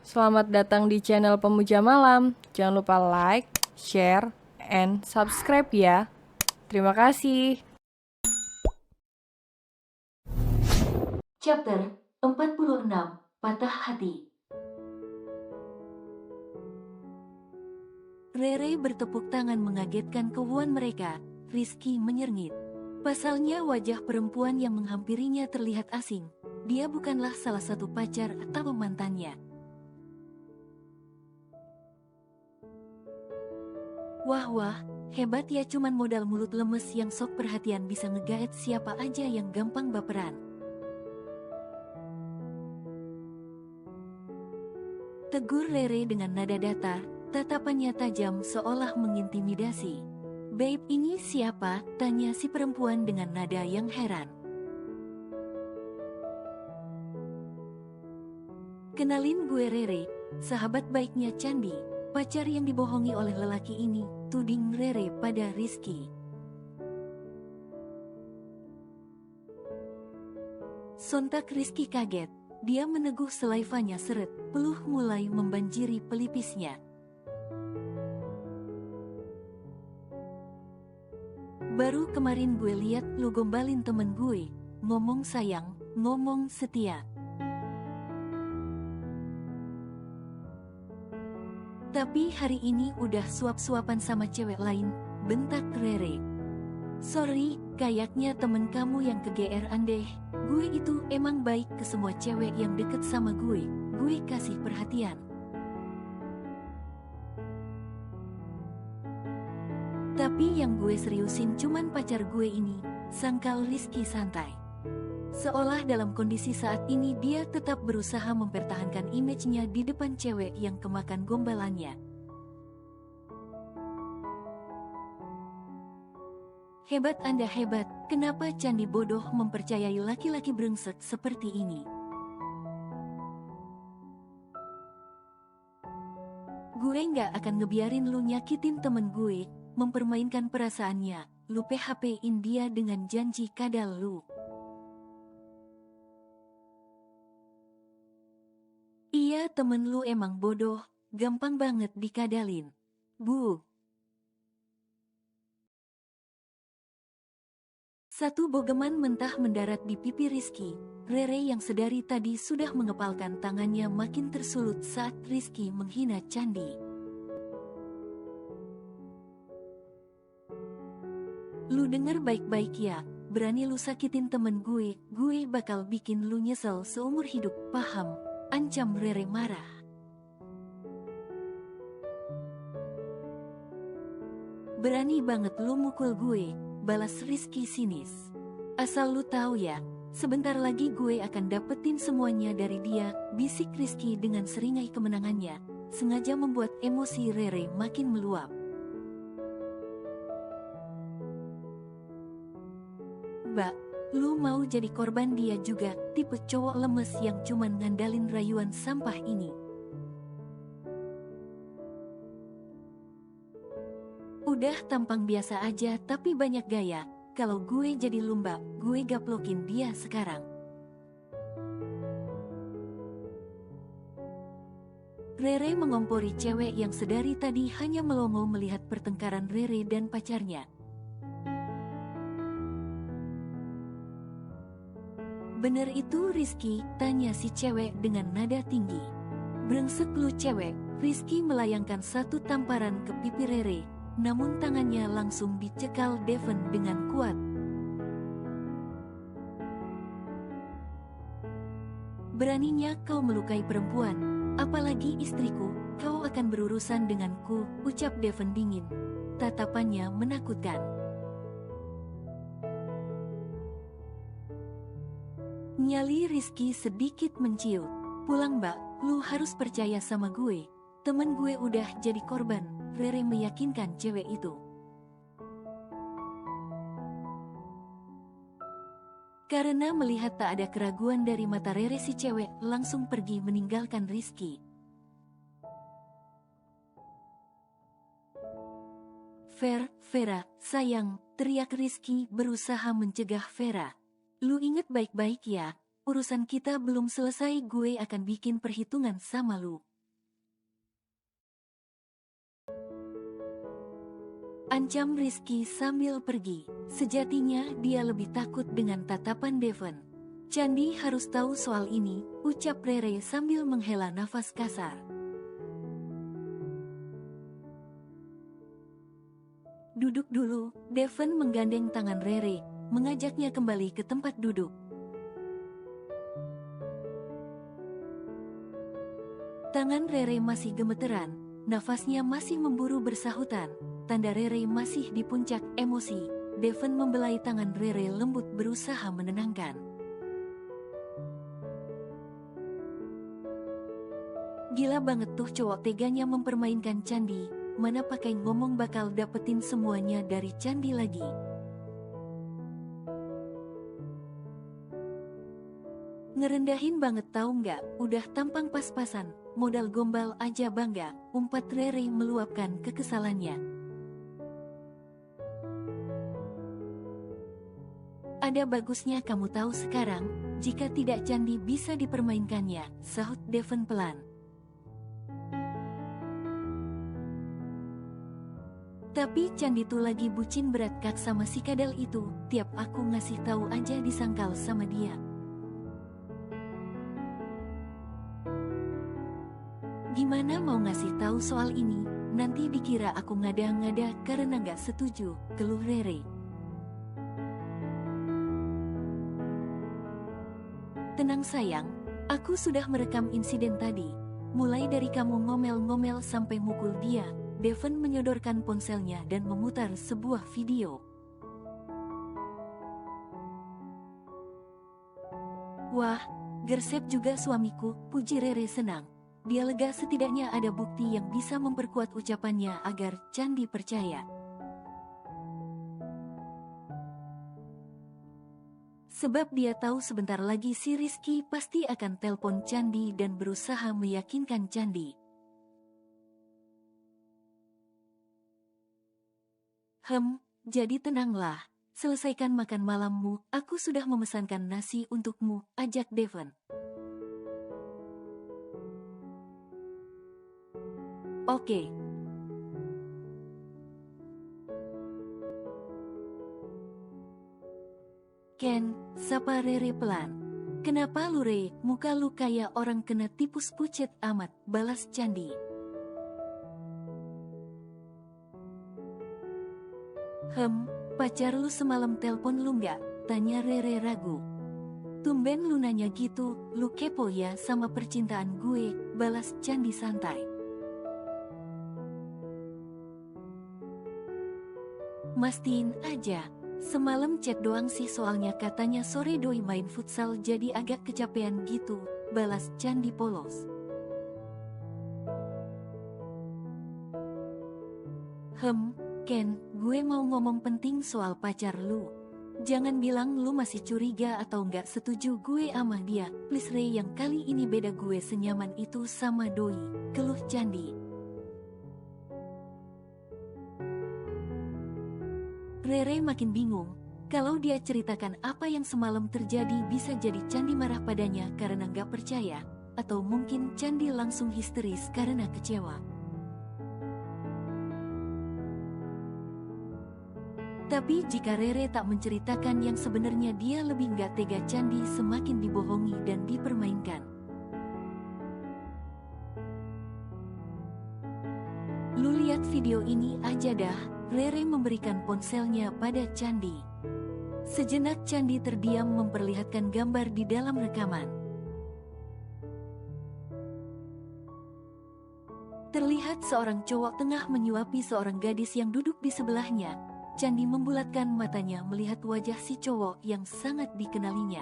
Selamat datang di channel Pemuja Malam. Jangan lupa like, share, and subscribe ya. Terima kasih. Chapter 46 Patah Hati. Rere bertepuk tangan mengagetkan keuangan mereka. Rizky menyernit. Pasalnya wajah perempuan yang menghampirinya terlihat asing. Dia bukanlah salah satu pacar atau mantannya. Wah, hebat ya, cuman modal mulut lemes yang sok perhatian bisa ngegaet siapa aja yang gampang baperan. Tegur Rere dengan nada datar, tatapannya tajam seolah mengintimidasi. "Babe, ini siapa?" tanya si perempuan dengan nada yang heran. "Kenalin, gue Rere, sahabat baiknya Candi, pacar yang dibohongi oleh lelaki ini," tuding Rere pada Rizky. Sontak Rizky kaget, dia meneguh selaivanya seret, peluh mulai membanjiri pelipisnya. "Baru kemarin gue liat lu gombalin temen gue, ngomong sayang, ngomong setia. Tapi hari ini udah suap-suapan sama cewek lain," bentak Rere. "Sorry, kayaknya temen kamu yang kegeeran deh. Gue itu emang baik ke semua cewek yang deket sama gue kasih perhatian. Tapi yang gue seriusin cuman pacar gue ini," sangkal Rizky santai. Seolah dalam kondisi saat ini dia tetap berusaha mempertahankan image-nya di depan cewek yang kemakan gombalannya. "Hebat Anda, hebat. Kenapa Candi bodoh mempercayai laki-laki brengsek seperti ini? Gue nggak akan ngebiarin lu nyakitin temen gue, mempermainkan perasaannya, lu PHP-in dia dengan janji kadal lu. Iya, temen lu emang bodoh, gampang banget dikadalin. Bu." Satu bogeman mentah mendarat di pipi Rizky. Rere yang sedari tadi sudah mengepalkan tangannya makin tersulut saat Rizky menghina Candi. "Lu denger baik-baik ya, berani lu sakitin temen gue bakal bikin lu nyesel seumur hidup, paham?" ancam Rere marah. "Berani banget lu mukul gue," balas Rizky sinis. "Asal lu tahu ya, sebentar lagi gue akan dapetin semuanya dari dia," bisik Rizky dengan seringai kemenangannya, sengaja membuat emosi Rere makin meluap. "Mbak, lu mau jadi korban dia juga, tipe cowok lemes yang cuman ngandalin rayuan sampah ini. Udah tampang biasa aja tapi banyak gaya, kalau gue jadi lumba, gue gaplokin dia sekarang." Rere mengompori cewek yang sedari tadi hanya melongo melihat pertengkaran Rere dan pacarnya. "Bener itu Rizky?" tanya si cewek dengan nada tinggi. "Brengsek lu cewek." Rizky melayangkan satu tamparan ke pipi Rere, namun tangannya langsung dicekal Devon dengan kuat. "Beraninya kau melukai perempuan, apalagi istriku, kau akan berurusan denganku," ucap Devon dingin. Tatapannya menakutkan. Nyali Rizky sedikit menciut. "Pulang mbak, lu harus percaya sama gue. Temen gue udah jadi korban," Rere meyakinkan cewek itu. Karena melihat tak ada keraguan dari mata Rere, si cewek langsung pergi meninggalkan Rizky. Vera, sayang," teriak Rizky berusaha mencegah Vera. "Lu inget baik-baik ya, urusan kita belum selesai, gue akan bikin perhitungan sama lu." Ancam Rizky sambil pergi. Sejatinya dia lebih takut dengan tatapan Devon. Candi harus tahu soal ini, ucap Rere sambil menghela nafas kasar. Duduk dulu, Devon menggandeng tangan Rere, mengajaknya kembali ke tempat duduk. Tangan Rere masih gemeteran, nafasnya masih memburu bersahutan, tanda Rere masih di puncak emosi. Devon membelai tangan Rere lembut berusaha menenangkan. Gila banget tuh cowok teganya mempermainkan Candi, mana pakai ngomong bakal dapetin semuanya dari Candi lagi. Ngerendahin banget tahu nggak, udah tampang pas-pasan, modal gombal aja bangga, umpat Rere meluapkan kekesalannya. Ada bagusnya kamu tahu sekarang, jika tidak Candi bisa dipermainkannya, sahut Devon pelan. Tapi Candi tuh lagi bucin berat kak sama si kadal itu, tiap aku ngasih tahu aja disangkal sama dia. Gimana mau ngasih tahu soal ini, nanti dikira aku ngada-ngada karena nggak setuju, keluh Rere. Tenang sayang, aku sudah merekam insiden tadi, mulai dari kamu ngomel-ngomel sampai mukul dia. Devon menyodorkan ponselnya dan memutar sebuah video. Wah, gersep juga suamiku, puji Rere senang. Dia lega setidaknya ada bukti yang bisa memperkuat ucapannya agar Candi percaya. Sebab dia tahu sebentar lagi si Rizky pasti akan telpon Candi dan berusaha meyakinkan Candi. Jadi tenanglah, selesaikan makan malammu, aku sudah memesankan nasi untukmu, ajak Devon. Oke. Ken, sapa Rere pelan. Kenapa lu Re, muka lu kayak orang kena tipus pucet amat, balas Candi. Pacar lu semalam telpon lu nggak? Tanya Rere ragu. Tumben lu nanya gitu, lu kepo ya sama percintaan gue, balas Candi santai. Mastiin aja, semalam chat doang sih soalnya katanya sore doi main futsal jadi agak kecapean gitu, balas Candi polos. Ken, gue mau ngomong penting soal pacar lu. Jangan bilang lu masih curiga atau nggak setuju gue sama dia, please Re, yang kali ini beda, gue senyaman itu sama doi, keluh Candi. Rere makin bingung, kalau dia ceritakan apa yang semalam terjadi bisa jadi Candi marah padanya karena nggak percaya, atau mungkin Candi langsung histeris karena kecewa. Tapi jika Rere tak menceritakan yang sebenarnya, dia lebih nggak tega. Candi semakin dibohongi dan dipermainkan. Lu lihat video ini aja dah, Rere memberikan ponselnya pada Candi. Sejenak Candi terdiam memperlihatkan gambar di dalam rekaman. Terlihat seorang cowok tengah menyuapi seorang gadis yang duduk di sebelahnya. Candi membulatkan matanya melihat wajah si cowok yang sangat dikenalinya.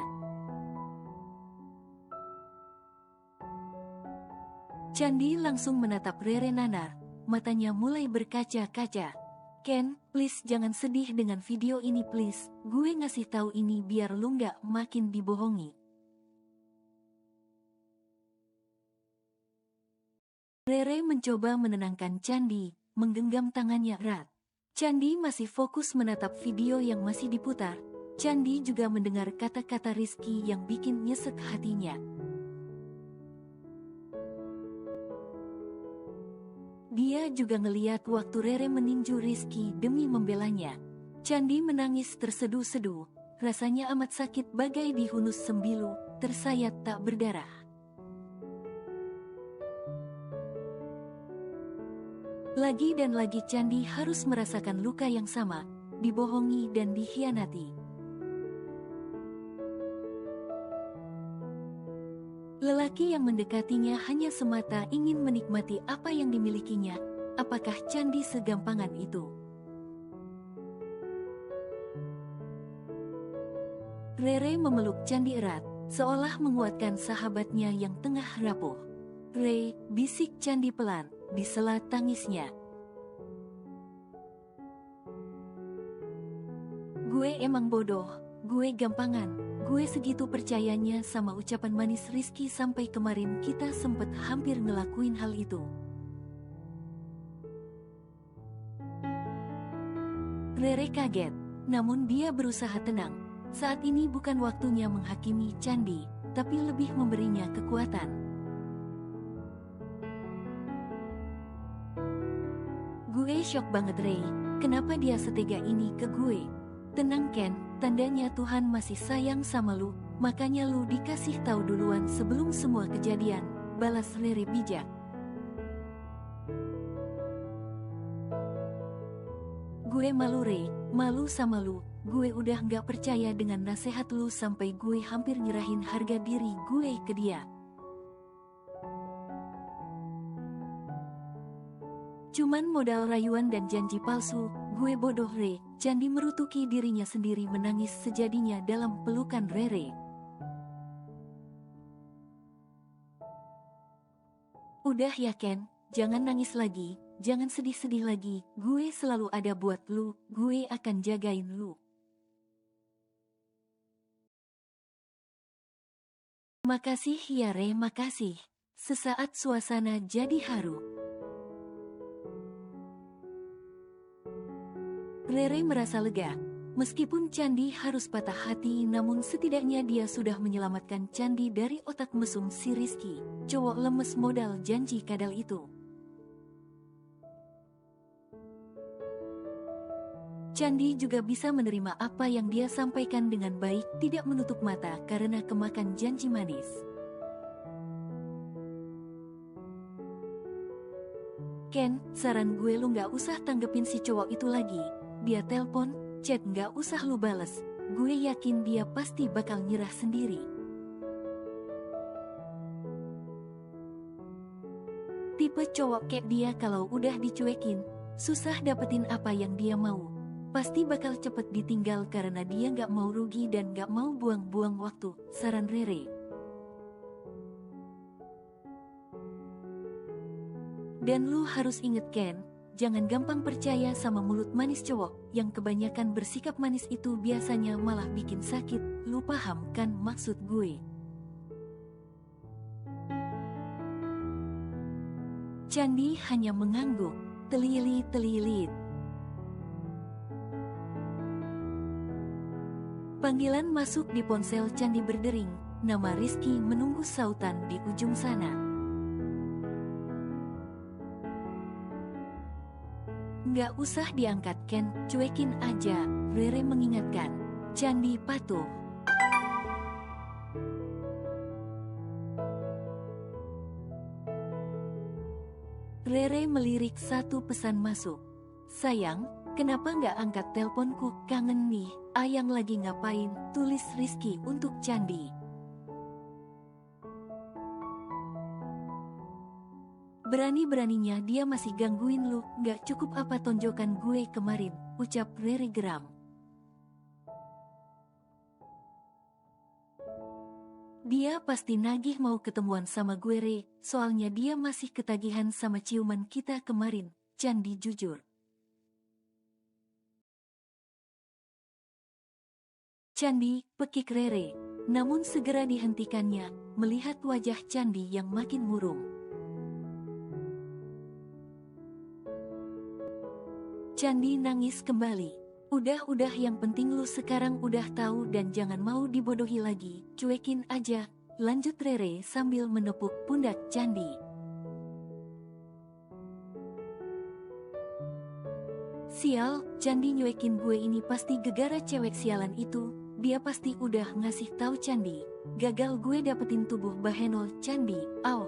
Candi langsung menatap Rere nanar, matanya mulai berkaca-kaca. Ken, please jangan sedih dengan video ini please, gue ngasih tahu ini biar lu nggak makin dibohongi. Rere mencoba menenangkan Candi, menggenggam tangannya erat. Candi masih fokus menatap video yang masih diputar. Candi juga mendengar kata-kata Rizky yang bikin nyesek hatinya. Dia juga ngeliat waktu Rere meninju Rizky demi membelanya. Candi menangis terseduh-seduh, rasanya amat sakit bagai dihunus sembilu, tersayat tak berdarah. Lagi dan lagi Candi harus merasakan luka yang sama, dibohongi dan dikhianati. Lelaki yang mendekatinya hanya semata ingin menikmati apa yang dimilikinya. Apakah Candi segampangan itu? Rere memeluk Candi erat, seolah menguatkan sahabatnya yang tengah rapuh. "Re," bisik Candi pelan, di sela tangisnya. "Gue emang bodoh, gue gampangan. Gue segitu percayanya sama ucapan manis Rizky sampai kemarin kita sempet hampir ngelakuin hal itu." Rere kaget, namun dia berusaha tenang. Saat ini bukan waktunya menghakimi Candi, tapi lebih memberinya kekuatan. "Gue shock banget Ray, kenapa dia setega ini ke gue?" "Tenang Ken, tandanya Tuhan masih sayang sama lu, makanya lu dikasih tahu duluan sebelum semua kejadian," balas Rere bijak. "Gue malu Ray, malu sama lu. Gue udah gak percaya dengan nasihat lu sampai gue hampir nyerahin harga diri gue ke dia. Cuman modal rayuan dan janji palsu, gue bodoh Re." Candi merutuki dirinya sendiri menangis sejadinya dalam pelukan Rere. "Udah ya Ken, jangan nangis lagi, jangan sedih-sedih lagi, gue selalu ada buat lu, gue akan jagain lu." "Makasih ya Re, makasih." Sesaat suasana jadi haru. Rere merasa lega. Meskipun Candi harus patah hati, namun setidaknya dia sudah menyelamatkan Candi dari otak mesum si Rizky, cowok lemes modal janji kadal itu. Candi juga bisa menerima apa yang dia sampaikan dengan baik, tidak menutup mata karena kemakan janji manis. "Ken, saran gue lu gak usah tanggepin si cowok itu lagi. Dia telpon, chat gak usah lu bales. Gue yakin dia pasti bakal nyerah sendiri." Tipe cowok kayak dia kalau udah dicuekin, susah dapetin apa yang dia mau. Pasti bakal cepet ditinggal karena dia gak mau rugi dan gak mau buang-buang waktu, saran Rere. "Dan lu harus inget Ken, jangan gampang percaya sama mulut manis cowok, yang kebanyakan bersikap manis itu biasanya malah bikin sakit, lu paham kan maksud gue?" Candi hanya mengangguk, telilit-telilit. Panggilan masuk di ponsel Candi berdering, nama Rizky menunggu sautan di ujung sana. "Nggak usah diangkat Ken, cuekin aja," Rere mengingatkan. Candi patuh. Rere melirik satu pesan masuk. "Sayang, kenapa nggak angkat teleponku? Kangen nih, ayang lagi ngapain?" tulis Rizky untuk Candi. "Berani-beraninya dia masih gangguin lu, gak cukup apa tonjokan gue kemarin," ucap Rere geram. "Dia pasti nagih mau ketemuan sama gue Re, soalnya dia masih ketagihan sama ciuman kita kemarin," Candi jujur. Candi pekik Rere, namun segera dihentikannya, melihat wajah Candi yang makin murung. Candi nangis kembali. Udah yang penting lu sekarang udah tahu dan jangan mau dibodohi lagi, cuekin aja," lanjut Rere sambil menepuk pundak Candi. Sial, Candi nyuekin gue ini pasti gegara cewek sialan itu. Dia pasti udah ngasih tahu Candi. Gagal gue dapetin tubuh Bahenol Candi. Aoh.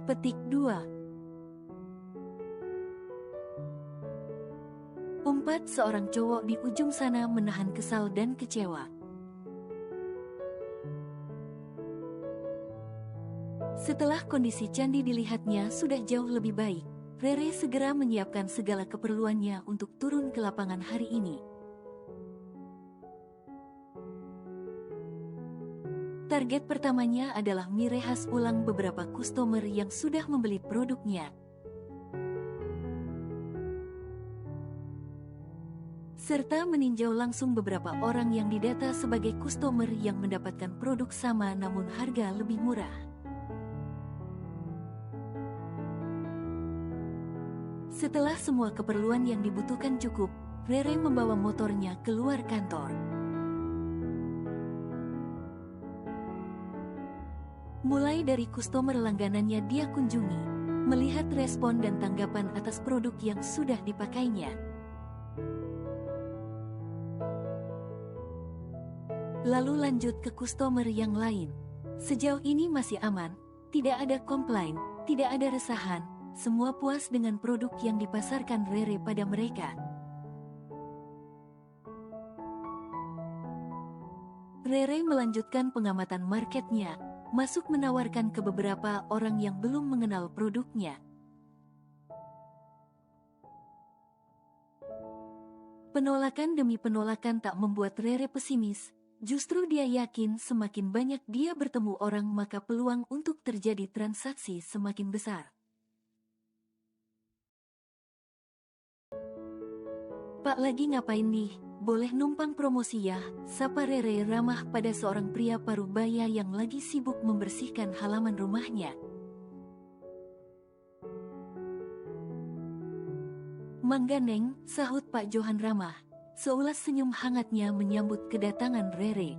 Petik 2. Umpat seorang cowok di ujung sana menahan kesal dan kecewa. Setelah kondisi Candi dilihatnya sudah jauh lebih baik, Rere segera menyiapkan segala keperluannya untuk turun ke lapangan hari ini. Target pertamanya adalah merehas ulang beberapa customer yang sudah membeli produknya. Serta meninjau langsung beberapa orang yang didata sebagai customer yang mendapatkan produk sama namun harga lebih murah. Setelah semua keperluan yang dibutuhkan cukup, Rere membawa motornya keluar kantor. Mulai dari customer langganannya dia kunjungi, melihat respon dan tanggapan atas produk yang sudah dipakainya. Lalu lanjut ke customer yang lain. Sejauh ini masih aman, tidak ada komplain, tidak ada resahan, semua puas dengan produk yang dipasarkan Rere pada mereka. Rere melanjutkan pengamatan marketnya, masuk menawarkan ke beberapa orang yang belum mengenal produknya. Penolakan demi penolakan tak membuat Rere pesimis. Justru dia yakin semakin banyak dia bertemu orang maka peluang untuk terjadi transaksi semakin besar. Pak lagi ngapain nih? Boleh numpang promosi ya? Sapa Rere ramah pada seorang pria parubaya yang lagi sibuk membersihkan halaman rumahnya. Mangga Neng, sahut Pak Johan ramah. Seulas senyum hangatnya menyambut kedatangan Rere.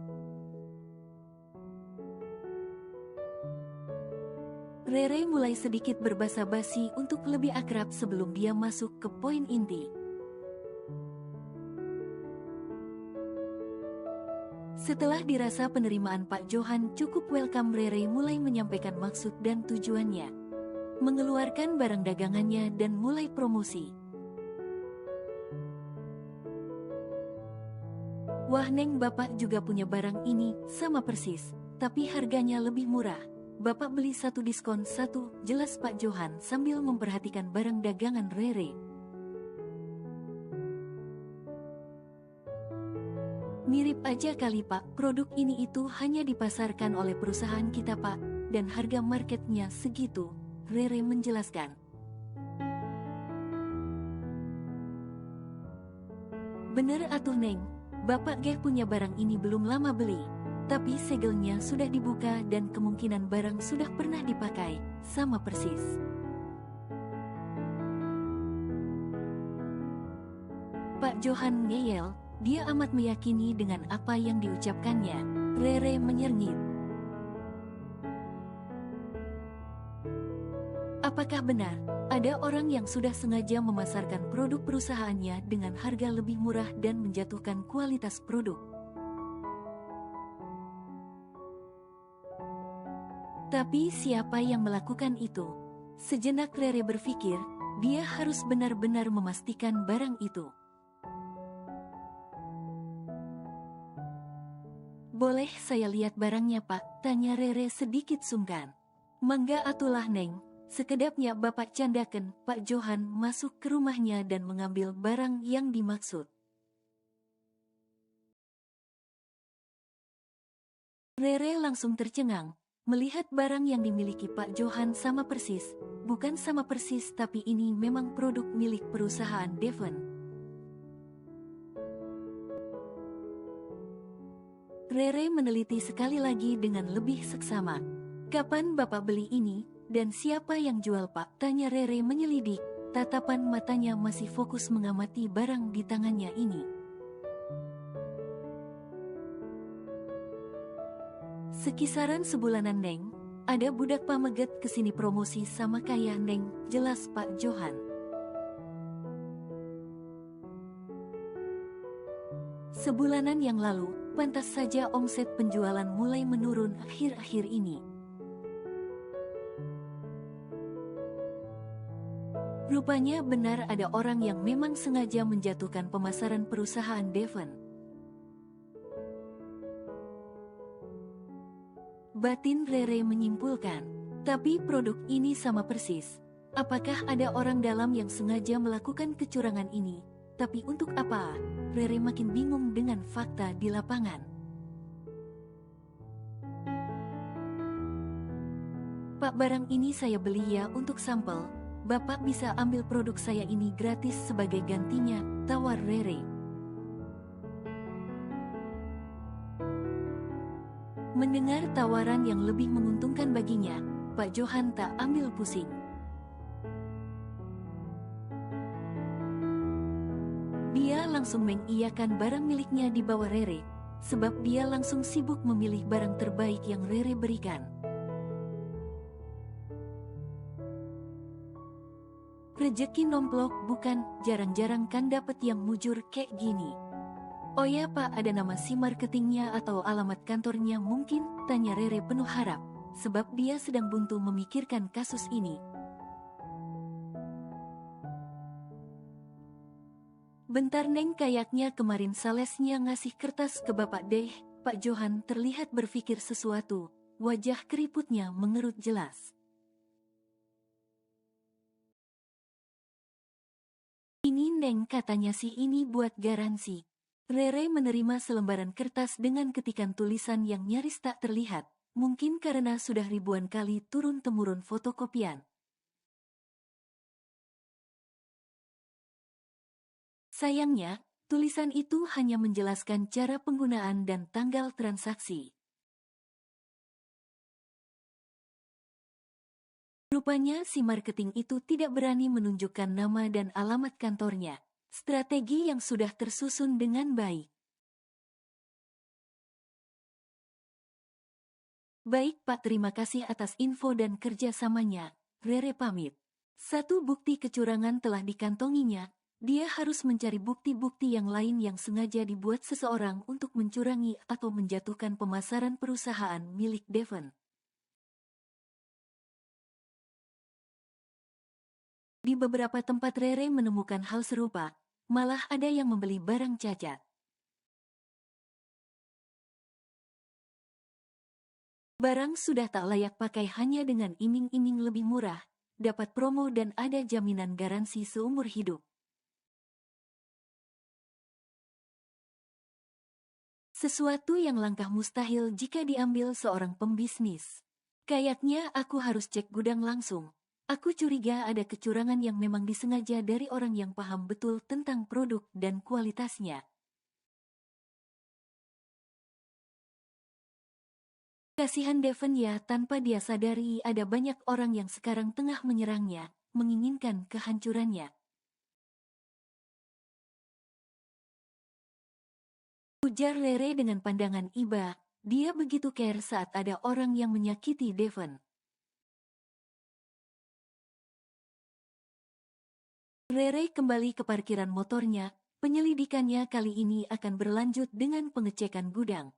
Rere mulai sedikit berbasa-basi untuk lebih akrab sebelum dia masuk ke poin inti. Setelah dirasa penerimaan Pak Johan cukup welcome, Rere mulai menyampaikan maksud dan tujuannya. Mengeluarkan barang dagangannya dan mulai promosi. Wah Neng, Bapak juga punya barang ini, sama persis, tapi harganya lebih murah. Bapak beli satu diskon satu, jelas Pak Johan sambil memperhatikan barang dagangan Rere. Mirip aja kali Pak, produk ini itu hanya dipasarkan oleh perusahaan kita Pak, dan harga marketnya segitu, Rere menjelaskan. Bener atuh Neng. Bapak geh punya barang ini belum lama beli, tapi segelnya sudah dibuka dan kemungkinan barang sudah pernah dipakai, sama persis. Pak Johan ngeyel, dia amat meyakini dengan apa yang diucapkannya. Rere menyerngit. Apakah benar? Ada orang yang sudah sengaja memasarkan produk perusahaannya dengan harga lebih murah dan menjatuhkan kualitas produk. Tapi siapa yang melakukan itu? Sejenak Rere berpikir, dia harus benar-benar memastikan barang itu. Boleh saya lihat barangnya Pak? Tanya Rere sedikit sungkan. Mangga atulah Neng. Sekedapnya Bapak candakan, Pak Johan masuk ke rumahnya dan mengambil barang yang dimaksud. Rere langsung tercengang, melihat barang yang dimiliki Pak Johan sama persis, bukan sama persis tapi ini memang produk milik perusahaan Devon. Rere meneliti sekali lagi dengan lebih seksama. Kapan Bapak beli ini? Dan siapa yang jual Pak? Tanya Rere menyelidik, tatapan matanya masih fokus mengamati barang di tangannya ini. Sekisaran sebulanan Neng, ada budak pameget kesini promosi sama kaya Neng, jelas Pak Johan. Sebulanan yang lalu, pantas saja omset penjualan mulai menurun akhir-akhir ini. Rupanya benar ada orang yang memang sengaja menjatuhkan pemasaran perusahaan Devon. Batin Rere menyimpulkan, tapi produk ini sama persis. Apakah ada orang dalam yang sengaja melakukan kecurangan ini? Tapi untuk apa? Rere makin bingung dengan fakta di lapangan. Pak, barang ini saya beli ya untuk sampel. Bapak bisa ambil produk saya ini gratis sebagai gantinya, tawar Rere. Mendengar tawaran yang lebih menguntungkan baginya, Pak Johan tak ambil pusing. Dia langsung mengiyakan barang miliknya di bawah Rere, sebab dia langsung sibuk memilih barang terbaik yang Rere berikan. Rezeki nomplok bukan, jarang-jarang kan dapet yang mujur kayak gini. Oh ya Pak, ada nama si marketingnya atau alamat kantornya mungkin? Tanya Rere penuh harap, sebab dia sedang buntu memikirkan kasus ini. Bentar Neng, kayaknya kemarin salesnya ngasih kertas ke Bapak deh. Pak Johan terlihat berpikir sesuatu, wajah keriputnya mengerut jelas. Ini Neng, katanya si ini buat garansi. Rere menerima selembaran kertas dengan ketikan tulisan yang nyaris tak terlihat, mungkin karena sudah ribuan kali turun-temurun fotokopian. Sayangnya, tulisan itu hanya menjelaskan cara penggunaan dan tanggal transaksi. Rupanya si marketing itu tidak berani menunjukkan nama dan alamat kantornya, strategi yang sudah tersusun dengan baik. Baik Pak, terima kasih atas info dan kerjasamanya. Rere pamit. Satu bukti kecurangan telah dikantonginya, dia harus mencari bukti-bukti yang lain yang sengaja dibuat seseorang untuk mencurangi atau menjatuhkan pemasaran perusahaan milik Devon. Di beberapa tempat Rere menemukan hal serupa, malah ada yang membeli barang cacat. Barang sudah tak layak pakai hanya dengan iming-iming lebih murah, dapat promo dan ada jaminan garansi seumur hidup. Sesuatu yang langkah mustahil jika diambil seorang pembisnis. Kayaknya aku harus cek gudang langsung. Aku curiga ada kecurangan yang memang disengaja dari orang yang paham betul tentang produk dan kualitasnya. Kasihan Devon ya, tanpa dia sadari ada banyak orang yang sekarang tengah menyerangnya, menginginkan kehancurannya. Ujar Rere dengan pandangan iba, dia begitu care saat ada orang yang menyakiti Devon. Rere kembali ke parkiran motornya, penyelidikannya kali ini akan berlanjut dengan pengecekan gudang.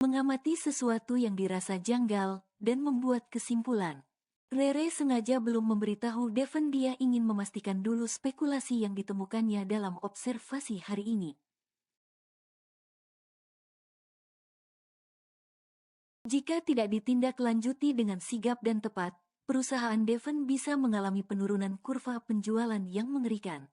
Mengamati sesuatu yang dirasa janggal, dan membuat kesimpulan. Rere sengaja belum memberitahu Devon dia ingin memastikan dulu spekulasi yang ditemukannya dalam observasi hari ini. Jika tidak ditindaklanjuti dengan sigap dan tepat, perusahaan Devon bisa mengalami penurunan kurva penjualan yang mengerikan.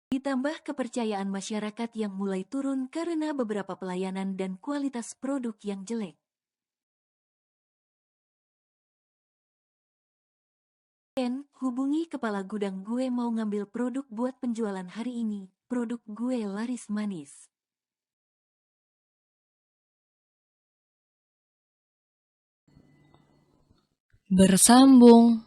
Ditambah kepercayaan masyarakat yang mulai turun karena beberapa pelayanan dan kualitas produk yang jelek. Ken, hubungi kepala gudang gue mau ngambil produk buat penjualan hari ini, produk gue laris manis. Bersambung.